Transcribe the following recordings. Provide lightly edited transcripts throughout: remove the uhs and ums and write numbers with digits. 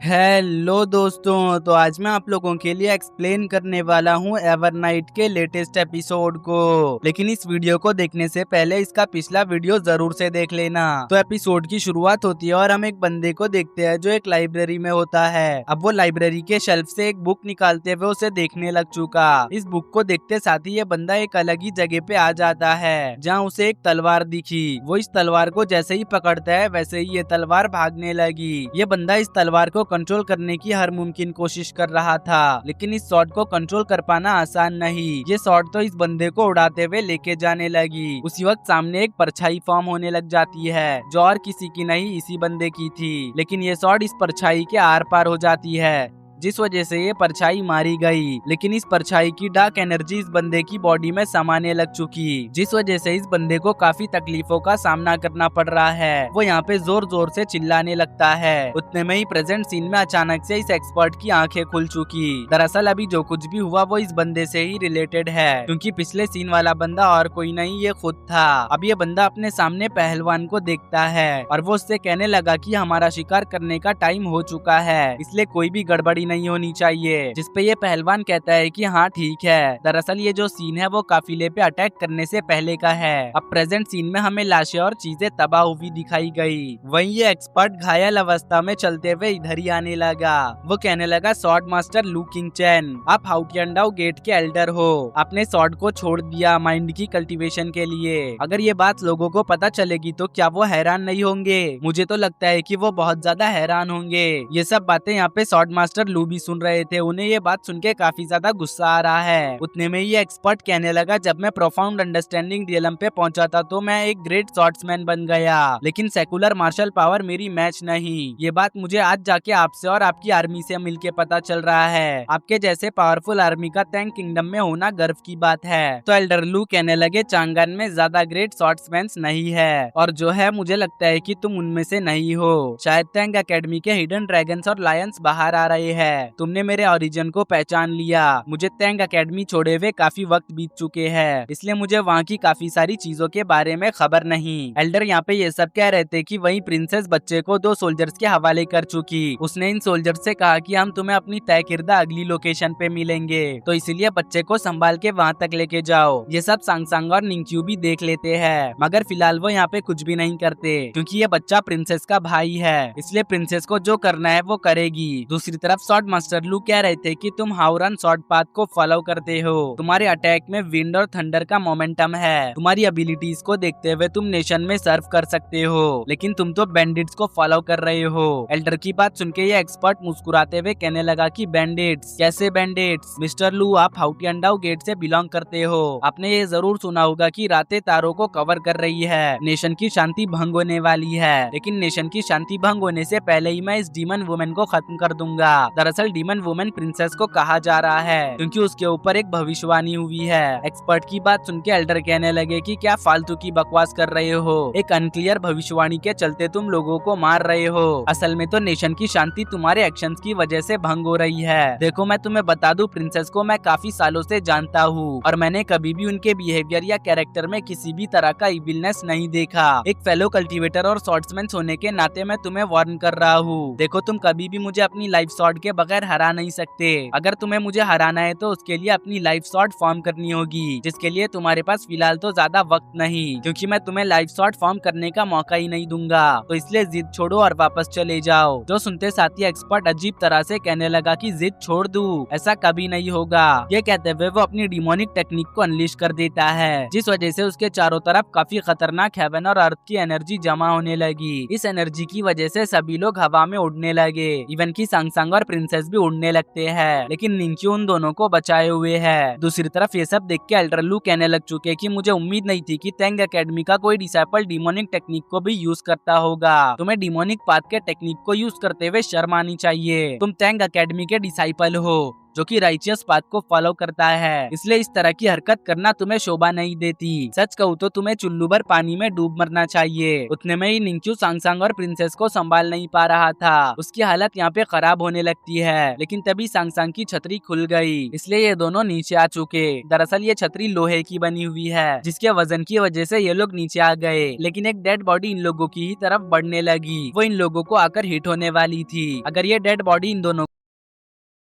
Hello दोस्तों, तो आज मैं आप लोगों के लिए एक्सप्लेन करने वाला हूँ एवरनाइट के लेटेस्ट एपिसोड को। लेकिन इस वीडियो को देखने से पहले इसका पिछला वीडियो जरूर से देख लेना। तो एपिसोड की शुरुआत होती है और हम एक बंदे को देखते हैं जो एक लाइब्रेरी में होता है। अब वो लाइब्रेरी के शेल्फ से एक बुक निकालते हुए उसे देखने लग चुका। इस बुक को देखते साथ ही ये बंदा एक अलग ही जगह पे आ जाता है जहाँ उसे एक तलवार दिखी। वो इस तलवार को जैसे ही पकड़ता है वैसे ही ये तलवार भागने लगी। ये बंदा इस तलवार को कंट्रोल करने की हर मुमकिन कोशिश कर रहा था, लेकिन इस शॉट को कंट्रोल कर पाना आसान नहीं। ये शॉट तो इस बंदे को उड़ाते हुए लेके जाने लगी। उसी वक्त सामने एक परछाई फॉर्म होने लग जाती है जो और किसी की नहीं इसी बंदे की थी। लेकिन ये शॉट इस परछाई के आर पार हो जाती है जिस वजह से ये परछाई मारी गई। लेकिन इस परछाई की डार्क एनर्जी इस बंदे की बॉडी में समाने लग चुकी, जिस वजह से इस बंदे को काफी तकलीफों का सामना करना पड़ रहा है। वो यहाँ पे जोर जोर से चिल्लाने लगता है। उतने में ही प्रेजेंट सीन में अचानक से इस एक्सपर्ट की आंखें खुल चुकी। दरअसल अभी जो कुछ भी हुआ वो इस बंदे से ही रिलेटेड है, क्योंकि पिछले सीन वाला बंदा और कोई नहीं ये खुद था। अब ये बंदा अपने सामने पहलवान को देखता है और वो उससे कहने लगा कि हमारा शिकार करने का टाइम हो चुका है, इसलिए कोई भी गड़बड़ी नहीं होनी चाहिए। जिसपे ये पहलवान कहता है कि हाँ ठीक है। दरअसल ये जो सीन है वो काफिले पे अटैक करने से पहले का है। अब प्रेजेंट सीन में हमें लाशें और चीजें तबाह हुई दिखाई गई। वहीं ये एक्सपर्ट घायल अवस्था में चलते हुए इधर ही आने लगा। वो कहने लगा, स्वॉर्ड मास्टर लू किंग चैन, आप हाउटियांडाओ गेट के एल्डर हो। आपने स्वॉर्ड को छोड़ दिया माइंड की कल्टीवेशन के लिए। अगर ये बात लोगों को पता चलेगी तो क्या वो हैरान नहीं होंगे? मुझे तो लगता है कि वो बहुत ज्यादा हैरान होंगे। ये सब बातें यहाँ पे स्वॉर्ड मास्टर लू भी सुन रहे थे। उन्हें ये बात सुन के काफी ज्यादा गुस्सा आ रहा है। उतने में ये एक्सपर्ट कहने लगा, जब मैं प्रोफाउंड अंडरस्टैंडिंग रियलम पे पहुंचा था तो मैं एक ग्रेट स्वॉर्ड्समैन बन गया, लेकिन सेकुलर मार्शल पावर मेरी मैच नहीं। ये बात मुझे आज जाके आपसे और आपकी आर्मी से मिलके पता चल रहा है। आपके जैसे पावरफुल आर्मी का तैंग किंगडम में होना गर्व की बात है। तो एल्डर लू कहने लगे, चांगन में ज्यादा ग्रेट स्वॉर्ड्समैन नहीं है, और जो है मुझे लगता है कि तुम उनमें से नहीं हो। शायद तैंग एकेडमी के हिडन ड्रैगन्स और लायंस बाहर आ रहे हैं। तुमने मेरे ओरिजिन को पहचान लिया। मुझे तैंग एकेडमी छोड़े हुए काफी वक्त बीत चुके हैं, इसलिए मुझे वहाँ की काफी सारी चीजों के बारे में खबर नहीं। एल्डर यहाँ पे ये सब कह रहे थे कि वही प्रिंसेस बच्चे को 2 सोल्जर्स के हवाले कर चुकी। उसने इन सोल्जर्स से कहा कि हम तुम्हें अपनी तय किरदा अगली लोकेशन पे मिलेंगे, तो इसलिए बच्चे को संभाल के वहाँ तक लेके जाओ। ये सब सांगसांग और निंगक्यू भी देख लेते हैं, मगर फिलहाल वो यहाँ पे कुछ भी नहीं करते, क्योंकि ये बच्चा प्रिंसेस का भाई है, इसलिए प्रिंसेस को जो करना है वो करेगी। दूसरी तरफ स्वॉर्ड मास्टर लू कह रहे थे कि तुम हाउरन शॉर्ट पाथ को फॉलो करते हो। तुम्हारे अटैक में विंड और थंडर का मोमेंटम है। तुम्हारी एबिलिटीज को देखते हुए तुम नेशन में सर्व कर सकते हो, लेकिन तुम तो बैंडिट्स को फॉलो कर रहे हो। एल्डर की बात सुन के ये एक्सपर्ट मुस्कुराते हुए कहने लगा कि बैंडिट्स? कैसे बैंडिट्स? मिस्टर लू, आप हाउटियांडाओ गेट से बिलोंग करते हो। आपने ये जरूर सुना होगा कि रातें तारों को कवर कर रही है, नेशन की शांति भंग होने वाली है। लेकिन नेशन की शांति भंग होने से पहले ही मैं इस डीमन वुमेन को खत्म कर दूंगा। दरअसल डीमन वुमेन प्रिंसेस को कहा जा रहा है, क्योंकि उसके ऊपर एक भविष्यवाणी हुई है। एक्सपर्ट की बात सुन के एल्डर कहने लगे कि क्या फालतू की बकवास कर रहे हो? एक अनक्लियर भविष्यवाणी के चलते तुम लोगों को मार रहे हो। असल में तो नेशन की शांति तुम्हारे एक्शंस की वजह से भंग हो रही है। देखो, मैं तुम्हें बता दूं, प्रिंसेस को मैं काफी सालों से जानता हूँ और मैंने कभी भी उनके बिहेवियर या कैरेक्टर में किसी भी तरह का इविलनेस नहीं देखा। एक फेलो कल्टीवेटर और स्वॉर्ड्समैन होने के नाते मैं तुम्हें वार्न कर रहा हूँ। देखो, तुम कभी भी मुझे अपनी लाइफ स्वॉर्ड के बगैर हरा नहीं सकते। अगर तुम्हें मुझे हराना है तो उसके लिए अपनी लाइफ स्वॉर्ड फॉर्म करनी होगी, जिसके लिए तुम्हारे पास फिलहाल तो ज्यादा वक्त नहीं, क्योंकि मैं तुम्हें लाइफ स्वॉर्ड फॉर्म करने का मौका ही नहीं दूंगा। तो इसलिए जिद छोड़ो और वापस चले जाओ। जो सुनते साथ ही एक्सपर्ट अजीब तरह से कहने लगा कि जिद छोड़ दूं, ऐसा कभी नहीं होगा। ये कहते हुए वो अपनी डिमोनिक टेक्निक को अनलीश कर देता है, जिस वजह से उसके चारों तरफ काफी खतरनाक हेवन और अर्थ की एनर्जी जमा होने लगी। इस एनर्जी की वजह से सभी लोग हवा में उड़ने लगे, इवन की सांगसांग और प्रिंसेस भी उड़ने लगते हैं, लेकिन निंक्यू उन दोनों को बचाए हुए है। दूसरी तरफ ये सब देख के एल्डर लू कहने लग चुके कि मुझे उम्मीद नहीं थी कि तैंग एकेडमी का कोई डिसाइपल डिमोनिक टेक्निक को भी यूज करता होगा। तुम्हें डिमोनिक पाथ के टेक्निक को यूज करते हुए शर्म आनी चाहिए। तुम तैंग एकेडमी के डिसाइपल हो, जो कि राइचियस पाथ को फॉलो करता है, इसलिए इस तरह की हरकत करना तुम्हें शोभा नहीं देती। सच कहूँ तो तुम्हें चुल्लू भर पानी में डूब मरना चाहिए। उतने में ही निंग्क्यू सांगसांग और प्रिंसेस को संभाल नहीं पा रहा था। उसकी हालत यहाँ पे खराब होने लगती है, लेकिन तभी सांगसांग की छतरी खुल गई, इसलिए ये दोनों नीचे आ चुके। दरअसल ये छतरी लोहे की बनी हुई है, जिसके वजन की वजह से ये लोग नीचे आ गए, लेकिन एक डेड बॉडी इन लोगों की ही तरफ बढ़ने लगी। वो इन लोगों को आकर हिट होने वाली थी। अगर ये डेड बॉडी इन दोनों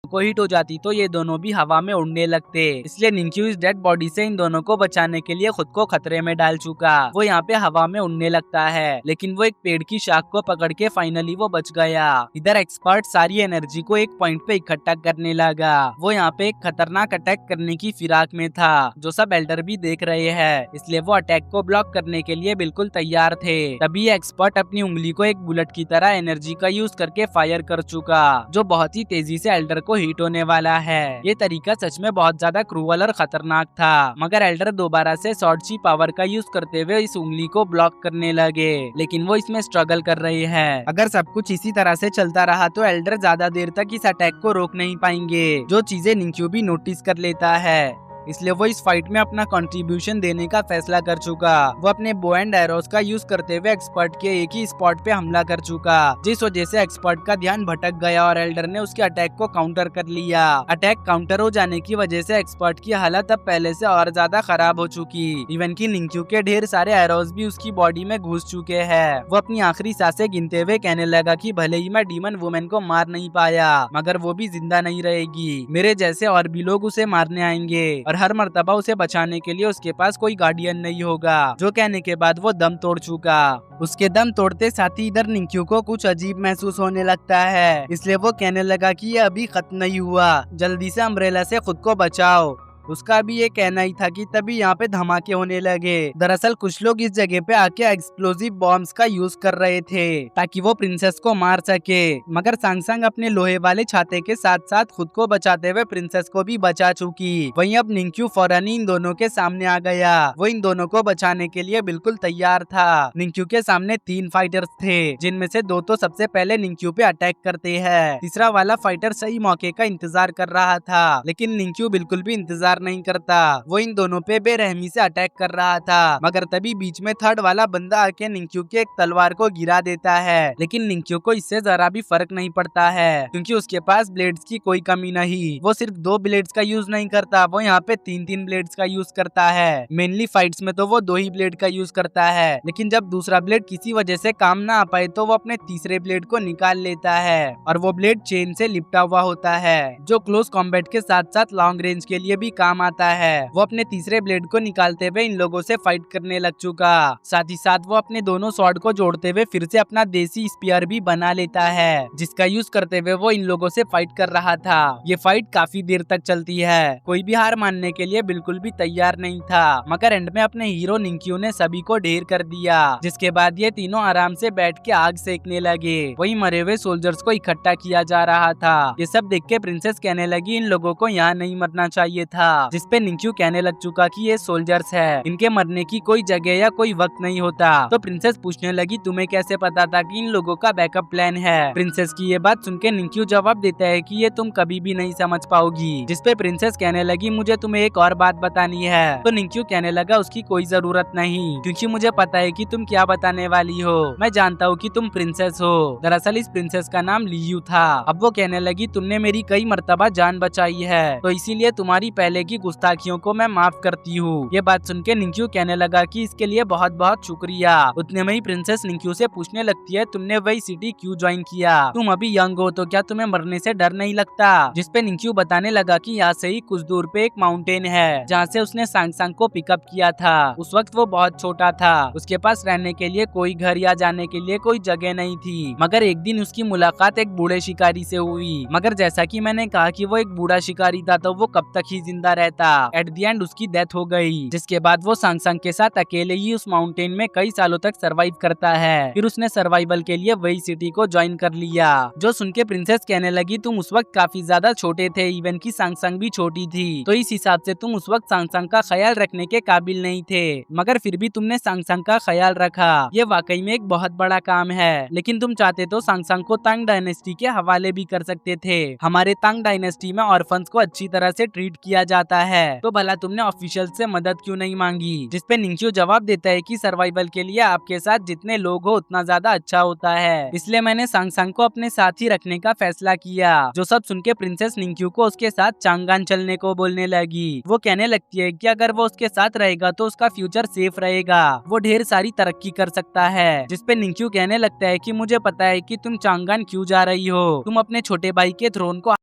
को हिट हो जाती तो ये दोनों भी हवा में उड़ने लगते, इसलिए निंग्क्यू इस डेड बॉडी से इन दोनों को बचाने के लिए खुद को खतरे में डाल चुका। वो यहाँ पे हवा में उड़ने लगता है, लेकिन वो एक पेड़ की शाख को पकड़ के फाइनली वो बच गया। इधर एक्सपर्ट सारी एनर्जी को एक पॉइंट पे इकट्ठा करने लगा। वो यहाँ पे एक खतरनाक अटैक करने की फिराक में था, जो सब एल्डर भी देख रहे हैं, इसलिए वो अटैक को ब्लॉक करने के लिए बिल्कुल तैयार थे। तभी एक्सपर्ट अपनी उंगली को एक बुलेट की तरह एनर्जी का यूज करके फायर कर चुका, जो बहुत ही तेजी से एल्डर को हिट होने वाला है। ये तरीका सच में बहुत ज्यादा क्रूअल और खतरनाक था, मगर एल्डर दोबारा से शॉर्टची पावर का यूज करते हुए इस उंगली को ब्लॉक करने लगे, लेकिन वो इसमें स्ट्रगल कर रहे हैं। अगर सब कुछ इसी तरह से चलता रहा तो एल्डर ज्यादा देर तक इस अटैक को रोक नहीं पाएंगे, जो चीजें निंग्क्यू भी नोटिस कर लेता है। इसलिए वो इस फाइट में अपना कंट्रीब्यूशन देने का फैसला कर चुका। वो अपने बो एंड एरोस का यूज करते हुए एक्सपर्ट के एक ही स्पॉट पे हमला कर चुका, जिस वजह से एक्सपर्ट का ध्यान भटक गया और एल्डर ने उसके अटैक को काउंटर कर लिया। अटैक काउंटर हो जाने की वजह से एक्सपर्ट की हालत अब पहले से और ज्यादा खराब हो चुकी। इवन की निंग्क्यू के ढेर सारे एरोस भी उसकी बॉडी में घुस चुके हैं। वो अपनी आखिरी सांसें गिनते हुए कहने लगा कि भले ही मैं डीमन वुमेन को मार नहीं पाया, मगर वो भी जिंदा नहीं रहेगी। मेरे जैसे और भी लोग उसे मारने आएंगे और हर मर्तबा उसे बचाने के लिए उसके पास कोई गार्डियन नहीं होगा। जो कहने के बाद वो दम तोड़ चुका। उसके दम तोड़ते साथ ही इधर निंग्क्यू को कुछ अजीब महसूस होने लगता है, इसलिए वो कहने लगा कि ये अभी खत्म नहीं हुआ, जल्दी से अम्ब्रेला से खुद को बचाओ। उसका भी ये कहना ही था कि तभी यहाँ पे धमाके होने लगे। दरअसल कुछ लोग इस जगह पे आके एक्सप्लोजिव बॉम्ब्स का यूज कर रहे थे ताकि वो प्रिंसेस को मार सके, मगर सांगसांग अपने लोहे वाले छाते के साथ साथ खुद को बचाते हुए प्रिंसेस को भी बचा चुकी। वहीं अब निंग्क्यू फौरन ही इन दोनों के सामने आ गया। वो इन दोनों को बचाने के लिए बिल्कुल तैयार था। निंग्क्यू के सामने 3 फाइटर्स थे, जिनमें से 2 तो सबसे पहले निंग्क्यू पे अटैक करते हैं। तीसरा वाला फाइटर सही मौके का इंतजार कर रहा था, लेकिन निंग्क्यू बिल्कुल भी इंतजार नहीं करता। वो इन दोनों पे बेरहमी से अटैक कर रहा था, मगर तभी बीच में थर्ड वाला बंदा आके निंग्क्यू की एक तलवार को गिरा देता है। लेकिन निंग्क्यू को इससे जरा भी फर्क नहीं पड़ता है, क्योंकि उसके पास ब्लेड्स की कोई कमी नहीं। वो सिर्फ 2 ब्लेड्स का यूज नहीं करता, वो यहाँ पे 3-3 ब्लेड्स का यूज करता है। मेनली फाइट्स में तो वो 2 ही ब्लेड का यूज करता है, लेकिन जब दूसरा ब्लेड किसी वजह से काम ना आ पाए तो वो अपने तीसरे ब्लेड को निकाल लेता है, और वो ब्लेड चेन से लिपटा हुआ होता है, जो क्लोज कॉम्बैट के साथ साथ लॉन्ग रेंज के लिए भी काम आता है। वो अपने तीसरे ब्लेड को निकालते हुए इन लोगों से फाइट करने लग चुका। साथ ही साथ वो अपने दोनों स्वॉर्ड को जोड़ते हुए फिर से अपना देसी स्पीयर भी बना लेता है, जिसका यूज करते हुए वो इन लोगों से फाइट कर रहा था। ये फाइट काफी देर तक चलती है, कोई भी हार मानने के लिए बिल्कुल भी तैयार नहीं था, मगर एंड में अपने हीरो निंग्क्यू ने सभी को ढेर कर दिया, जिसके बाद ये तीनों आराम से बैठ के आग सेकने लगे। वही मरे हुए सोल्जर्स को इकट्ठा किया जा रहा था। ये सब देख के प्रिंसेस कहने लगी इन लोगों को यहाँ नहीं मरना चाहिए था, जिसपे निंग्क्यू कहने लग चुका कि ये सोल्जर्स है, इनके मरने की कोई जगह या कोई वक्त नहीं होता। तो प्रिंसेस पूछने लगी तुम्हें कैसे पता था कि इन लोगों का बैकअप प्लान है। प्रिंसेस की ये बात सुन के निंग्क्यू जवाब देता है कि ये तुम कभी भी नहीं समझ पाओगी, जिसपे प्रिंसेस कहने लगी मुझे तुम्हें एक और बात बतानी है। तो निंग्क्यू कहने लगा उसकी कोई जरूरत नहीं, क्योंकि मुझे पता है कि तुम क्या बताने वाली हो। मैं जानता हूँ कि तुम प्रिंसेस हो। दरअसल इस प्रिंसेस का नाम लियू था। अब वो कहने लगी तुमने मेरी कई मर्तबा जान बचाई है, तो इसीलिए तुम्हारी पहले की गुस्ताखियों को मैं माफ करती हूँ। ये बात सुन के निंग्क्यू कहने लगा कि इसके लिए बहुत बहुत शुक्रिया। उतने में ही प्रिंसेस निंग्क्यू से पूछने लगती है तुमने वही सिटी क्यों ज्वाइन किया? तुम अभी यंग हो तो क्या तुम्हें मरने से डर नहीं लगता? जिसपे निंग्क्यू बताने लगा कि यहाँ से ही कुछ दूर पे एक माउंटेन है, जहाँ से उसने सांगसांग को पिकअप किया था। उस वक्त वो बहुत छोटा था, उसके पास रहने के लिए कोई घर या जाने के लिए कोई जगह नहीं थी। मगर एक दिन उसकी मुलाकात एक बूढ़े शिकारी से हुई, मगर जैसा कि मैंने कहा कि वो एक बूढ़ा शिकारी था, तो वो कब तक ही जिंदा जिंदा रहता। एट द एंड उसकी डेथ हो गई, जिसके बाद वो सांगसांग के साथ अकेले ही उस माउंटेन में कई सालों तक सरवाइव करता है। फिर उसने सर्वाइवल के लिए वही सिटी को ज्वाइन कर लिया। जो सुन के प्रिंसेस कहने लगी तुम उस वक्त काफी ज्यादा छोटे थे, इवन की सांगसांग भी छोटी थी, तो इस हिसाब से तुम उस वक्त सांगसांग का ख्याल रखने के काबिल नहीं थे, मगर फिर भी तुमने सांगसांग का ख्याल रखा। ये वाकई में एक बहुत बड़ा काम है, लेकिन तुम चाहते तो सांगसांग को तांग डायनेस्टी के हवाले भी कर सकते थे। हमारे तांग डायनेस्टी में ऑर्फन्स को अच्छी तरह से ट्रीट किया जाता है, तो भला तुमने ऑफिशियल से मदद क्यों नहीं मांगी? जिसपे निंगच्यू जवाब देता है कि सर्वाइवल के लिए आपके साथ जितने लोग हो उतना ज्यादा अच्छा होता है, इसलिए मैंने सांगसांग को अपने साथ ही रखने का फैसला किया। जो सब सुन के प्रिंसेस निंगच्यू को उसके साथ चांगान चलने को बोलने लगी। वो कहने लगती है कि अगर वो उसके साथ रहेगा तो उसका फ्यूचर सेफ रहेगा, वो ढेर सारी तरक्की कर सकता है। जिसपे निंगच्यू कहने लगता है कि मुझे पता है कि तुम चांगान क्यों जा रही हो, तुम अपने छोटे भाई के थ्रोन को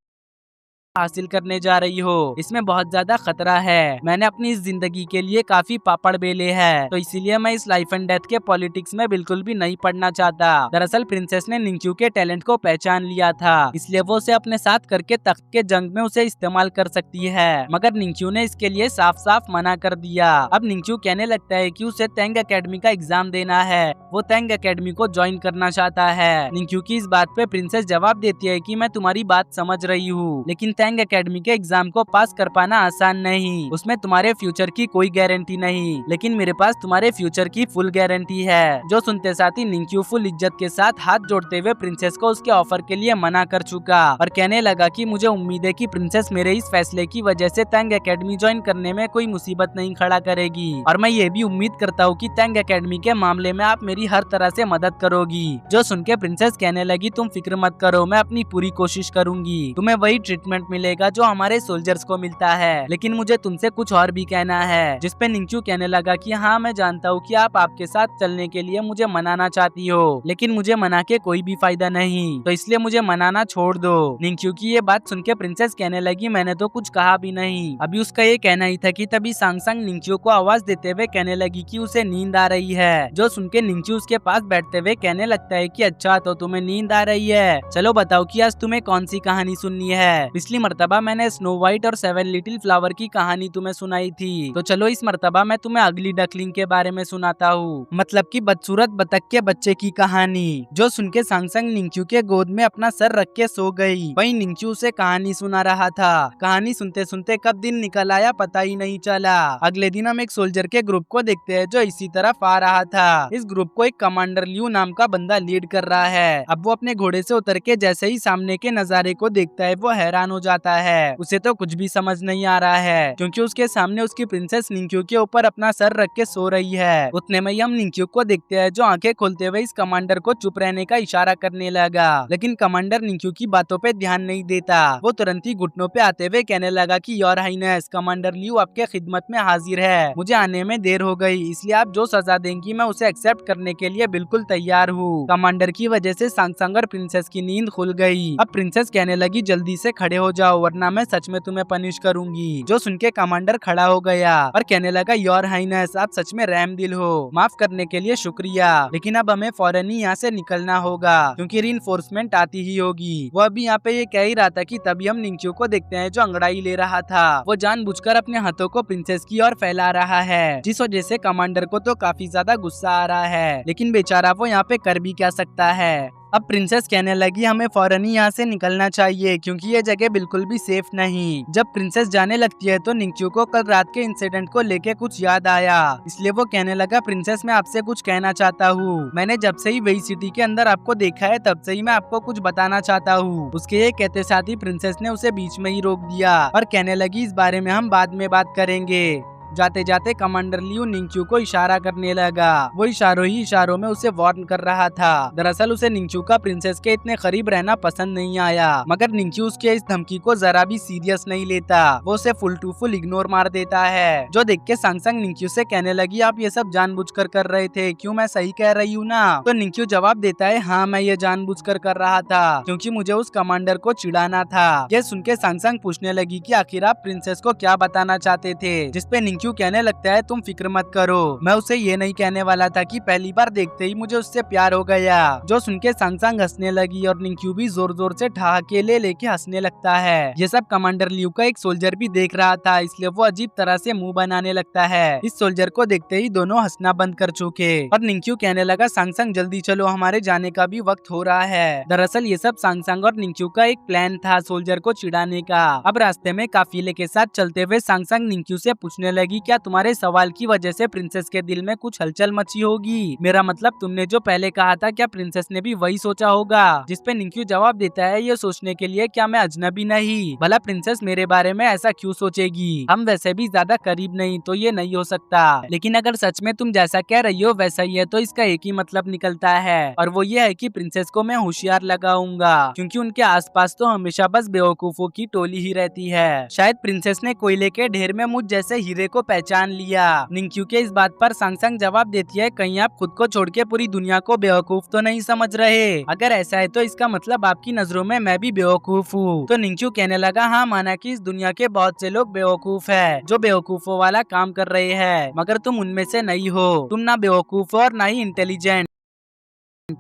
हासिल करने जा रही हो, इसमें बहुत ज्यादा खतरा है। मैंने अपनी इस जिंदगी के लिए काफी पापड़ बेले हैं, तो इसीलिए मैं इस लाइफ एंड डेथ के पॉलिटिक्स में बिल्कुल भी नहीं पढ़ना चाहता। दरअसल प्रिंसेस ने निंगच्यू के टैलेंट को पहचान लिया था, इसलिए वो उसे अपने साथ करके तख्त के जंग में उसे इस्तेमाल कर सकती है, मगर निंगच्यू ने इसके लिए साफ साफ मना कर दिया। अब निंगच्यू कहने लगता है कि उसे तैंग अकेडमी का एग्जाम देना है, वो तैंग अकेडमी को ज्वाइन करना चाहता है। निंगच्यू की इस बात पे प्रिंसेस जवाब देती है कि मैं तुम्हारी बात समझ रही हूँ, लेकिन तैंग अकेडमी के एग्जाम को पास कर पाना आसान नहीं, उसमें तुम्हारे फ्यूचर की कोई गारंटी नहीं, लेकिन मेरे पास तुम्हारे फ्यूचर की फुल गारंटी है। जो सुनते साथ ही निंगच्यू फुल इज्जत के साथ हाथ जोड़ते हुए प्रिंसेस को उसके ऑफर के लिए मना कर चुका और कहने लगा कि मुझे उम्मीद है कि प्रिंसेस मेरे इस फैसले की वजह से तैंग अकेडमी ज्वाइन करने में कोई मुसीबत नहीं खड़ा करेगी, और मैं ये भी उम्मीद करता हूँ कि तैंग अकेडमी के मामले में आप मेरी हर तरह से मदद करोगी। जो सुन के प्रिंसेस कहने लगी तुम फिक्र मत करो, मैं अपनी पूरी कोशिश करूंगी, तुम्हें वही ट्रीटमेंट मिलेगा जो हमारे सोल्जर्स को मिलता है, लेकिन मुझे तुमसे कुछ और भी कहना है। जिसपे निंगच्यू कहने लगा कि हाँ मैं जानता हूँ कि आप आपके साथ चलने के लिए मुझे मनाना चाहती हो, लेकिन मुझे मना के कोई भी फायदा नहीं, तो इसलिए मुझे मनाना छोड़ दो। निंगच्यू की ये बात सुन के प्रिंसेस कहने लगी मैंने तो कुछ कहा भी नहीं, अभी उसका ये कहना ही था कि तभी सांगसांग निंगच्यू को आवाज देते हुए कहने लगी कि उसे नींद आ रही है। जो सुन के निंगच्यू उसके पास बैठते हुए कहने लगता है कि अच्छा तो तुम्हें नींद आ रही है, चलो बताओ कि आज तुम्हें कौन सी कहानी सुननी है। पिछली मर्तबा मैंने स्नो व्हाइट और 7 लिटिल फ्लावर की कहानी तुम्हें सुनाई थी, तो चलो इस मर्तबा मैं तुम्हें अगली डकलिंग के बारे में सुनाता हूँ, मतलब कि बदसूरत बतख के बच्चे की कहानी। जो सुन के सांगसांग निंगच्यू के गोद में अपना सर रख के सो गई। वहीं निंगच्यू उसे कहानी सुना रहा था। कहानी सुनते सुनते कब दिन निकल आया पता ही नहीं चला। अगले दिन हम एक सोल्जर के ग्रुप को देखते हैं जो इसी तरफ आ रहा था। इस ग्रुप को एक कमांडर लियू नाम का बंदा लीड कर रहा है। अब वो अपने घोड़े से उतर के जैसे ही सामने के नजारे को देखता है वो हैरान हो जाता है। उसे तो कुछ भी समझ नहीं आ रहा है, क्योंकि उसके सामने उसकी प्रिंसेस निंगच्यू के ऊपर अपना सर रख के सो रही है। उतने में ही हम निंगच्यू को देखते हैं जो आंखें खोलते हुए इस कमांडर को चुप रहने का इशारा करने लगा, लेकिन कमांडर निंगच्यू की बातों पे ध्यान नहीं देता। वो तुरंत ही घुटनों पे आते हुए कहने लगा कि योर हाइनेस कमांडर लियू आपके खिदमत में हाजिर है, मुझे आने में देर हो गई, इसलिए आप जो सजा देंगी मैं उसे एक्सेप्ट करने के लिए बिल्कुल तैयार हूँ। कमांडर की वजह से सांगसांग और प्रिंसेस की नींद खुल गई। अब प्रिंसेस कहने लगी जल्दी से खड़े हो जाओ वरना मैं सच में तुम्हें पनिश करूंगी। जो सुन के कमांडर खड़ा हो गया और कहने लगा योर हाइनेस आप सच में रहम दिल हो, माफ करने के लिए शुक्रिया, लेकिन अब हमें फौरन ही यहाँ से निकलना होगा क्योंकि रीइंफोर्समेंट आती ही होगी। वो अभी यहाँ पे ये कह ही रहा था कि तभी हम निंगच्यू को देखते हैं जो अंगड़ाई ले रहा था। वो जानबूझकर अपने हाथों को प्रिंसेस की ओर फैला रहा है, जिस वजह से कमांडर को तो काफी ज्यादा गुस्सा आ रहा है, लेकिन बेचारा वो यहाँ पे कर भी क्या सकता है। अब प्रिंसेस कहने लगी हमें फौरन ही यहाँ से निकलना चाहिए क्योंकि ये जगह बिल्कुल भी सेफ नहीं। जब प्रिंसेस जाने लगती है तो निंगच्यू को कल रात के इंसिडेंट को लेके कुछ याद आया, इसलिए वो कहने लगा प्रिंसेस मैं आपसे कुछ कहना चाहता हूँ। मैंने जब से ही वही सिटी के अंदर आपको देखा है तब से ही मैं आपको कुछ बताना चाहता हूँ। उसके ये कहते साथ ही प्रिंसेस ने उसे बीच में ही रोक दिया और कहने लगी इस बारे में हम बाद में बात करेंगे। जाते जाते कमांडर लियू निंगच्यू को इशारा करने लगा। वो इशारों ही इशारों में उसे वार्न कर रहा था। दरअसल उसे निंगच्यू का प्रिंसेस के इतने करीब रहना पसंद नहीं आया, मगर निंगच्यू उसके इस धमकी को जरा भी सीरियस नहीं लेता। वो उसे फुल टू फुल इग्नोर मार देता है। जो देख के सांगसांग निंगच्यू से कहने लगी आप ये सब जानबूझकर कर रहे थे, क्यों मैं सही कह रही हूँ ना? तो निंगच्यू जवाब देता है हाँ मैं ये जानबूझकर कर रहा था क्योंकि मुझे उस कमांडर को चिढ़ाना था। ये सुन के सांगसांग पूछने लगी कि आखिर आप प्रिंसेस को क्या बताना चाहते थे? जिसपे निंगच्यू निंक्यू कहने लगता है तुम फिक्र मत करो, मैं उसे ये नहीं कहने वाला था कि पहली बार देखते ही मुझे उससे प्यार हो गया। जो सुन के सांग हंसने लगी और निंक्यू भी जोर जोर से ठहाके ले लेके हंसने लगता है। ये सब कमांडर लियू का एक सोल्जर भी देख रहा था, इसलिए वो अजीब तरह से मुंह बनाने लगता है। इस सोल्जर को देखते ही दोनों हंसना बंद कर चुके और निंक्यू कहने लगा सांग जल्दी चलो, हमारे जाने का भी वक्त हो रहा है। दरअसल ये सब सांग और निंक्यू का एक प्लान था सोल्जर को चिढ़ाने का। अब रास्ते में काफिले के साथ चलते हुए सांग निंक्यू से पूछने लगी क्या तुम्हारे सवाल की वजह से प्रिंसेस के दिल में कुछ हलचल मची होगी? मेरा मतलब तुमने जो पहले कहा था क्या प्रिंसेस ने भी वही सोचा होगा? जिसपे निंक्यू जवाब देता है ये सोचने के लिए क्या मैं अजनबी नहीं, भला प्रिंसेस मेरे बारे में ऐसा क्यों सोचेगी? हम वैसे भी ज्यादा करीब नहीं तो ये नहीं हो सकता, लेकिन अगर सच में तुम जैसा कह रही हो वैसा ही है तो इसका एक ही मतलब निकलता है और वो ये है कि प्रिंसेस को मैं होशियार लगाऊंगा क्योंकि उनके आसपास तो हमेशा बस बेवकूफों की टोली ही रहती है। शायद प्रिंसेस ने कोयले के ढेर में मुझ जैसे हीरे को पहचान लिया। निंक्यू के इस बात पर सांग जवाब देती है कहीं आप खुद को छोड़ के पूरी दुनिया को बेवकूफ तो नहीं समझ रहे? अगर ऐसा है तो इसका मतलब आपकी नजरों में मैं भी बेवकूफ हूँ। तो निंक्यू कहने लगा हाँ माना कि इस दुनिया के बहुत से लोग बेवकूफ है जो बेवकूफों वाला काम कर रहे हैं, मगर तुम उनमें से नहीं हो। तुम ना बेवकूफ हो और ना ही इंटेलिजेंट,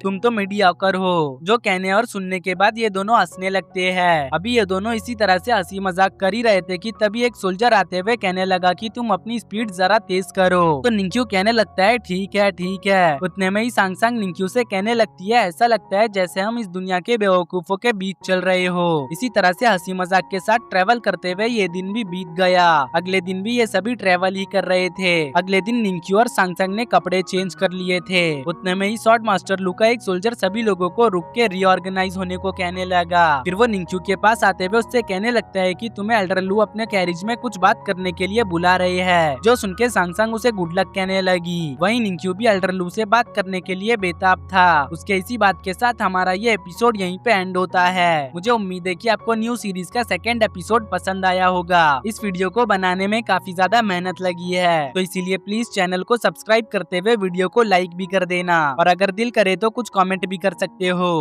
तुम तो मीडियाकर हो। जो कहने और सुनने के बाद ये दोनों हंसने लगते हैं। अभी ये दोनों इसी तरह से हंसी मजाक कर ही रहे थे कि तभी एक सोल्जर आते हुए कहने लगा कि तुम अपनी स्पीड जरा तेज करो। तो निंक्यू कहने लगता है ठीक है ठीक है। उतने में ही सांग निंक्यू से कहने लगती है ऐसा लगता है जैसे हम इस दुनिया के बेवकूफों के बीच चल रहे हो। इसी तरह से हंसी मजाक के साथ ट्रेवल करते हुए ये दिन भी बीत गया। अगले दिन भी ये सभी ट्रेवल ही कर रहे थे। अगले दिन निंक्यू और सांग ने कपड़े चेंज कर लिए थे। उतने में ही शॉर्ट मास्टर लू का एक सोल्जर सभी लोगों को रुक के रीऑर्गेनाइज होने को कहने लगा। फिर वो निंक्यू के पास आते हुए उससे कहने लगता है कि तुम्हें एल्डर लू अपने कैरिज में कुछ बात करने के लिए बुला रहे हैं। जो सुन के सांग उसे गुड लक कहने लगी। वहीं निंक्यू भी एल्डर लू से बात करने के लिए बेताब था। उसके इसी बात के साथ हमारा ये एपिसोड यहीं पे एंड होता है। मुझे उम्मीद है कि आपको न्यू सीरीज का सेकंड एपिसोड पसंद आया होगा। इस वीडियो को बनाने में काफी ज्यादा मेहनत लगी है, तो इसीलिए प्लीज चैनल को सब्सक्राइब करते हुए वीडियो को लाइक भी कर देना और अगर दिल करे तो कुछ कमेंट भी कर सकते हो।